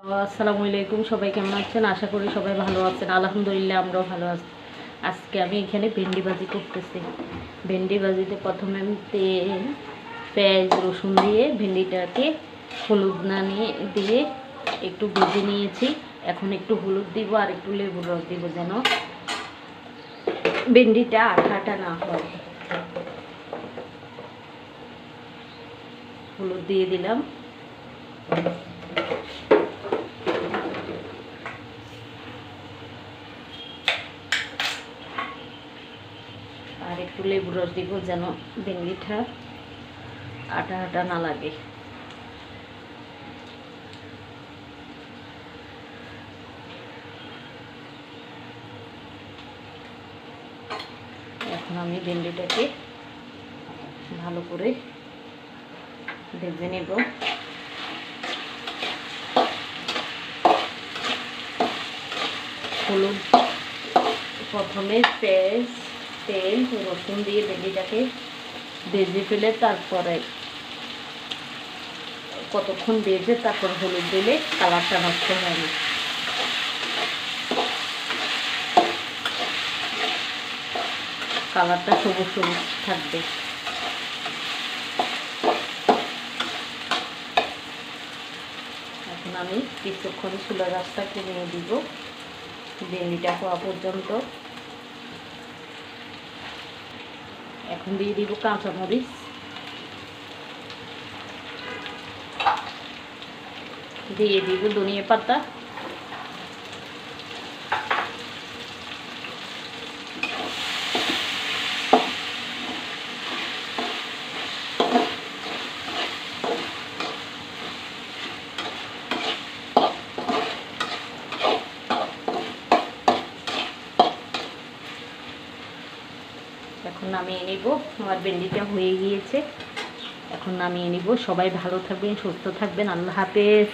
আসসালামু আলাইকুম, সবাই কেমন আছেন? আশা করি সবাই ভালো আছেন। আলহামদুলিল্লাহ আমরাও ভালো আছি। আজকে আমি এখানে ভেন্ডি ভাজি করতেছি। ভেন্ডি ভাজিতে প্রথমে আমি তেল, পেঁয়াজ, রসুন দিয়ে ভেন্ডিটাকে হলুদ না দিয়ে একটু ভেজে নিয়েছি। এখন একটু হলুদ দিব আর একটু লেবুর রস দিব, যেন ভেন্ডিটা আঠা আঠা না হয়। হলুদ দিয়ে দিলাম, আর একটু লেবুর রস দিব, যেন ভেন্ডিটা আটা আটা না লাগে। এখন আমি ভেন্ডিটাকে ভালো করে ভেজে নেব। হলুদ, প্রথমে পেঁয়াজ, তেল, রসুন দিয়ে ভেন্ডিটাকে ভেজে ফেলে তারপরে কতক্ষণ ভেজে তারপর হলুদ দিলে কালারটা নষ্ট হয় না। কালারটা সবুজ সবুজ থাকবে। এখন আমি কিছুক্ষণ চুলার রাস্তা কমিয়ে দিব ভেন্ডিটা হওয়া পর্যন্ত। এখন দিয়ে দিব কাঁচামরিচ, দিয়ে দিব ধনিয়া পাতা, এখন নামিয়ে নিব। আমার ভেন্ডিটা হয়ে গিয়েছে, এখন নামিয়ে নিব। সবাই ভালো থাকবেন, সুস্থ থাকবেন। আল্লাহ হাফেজ।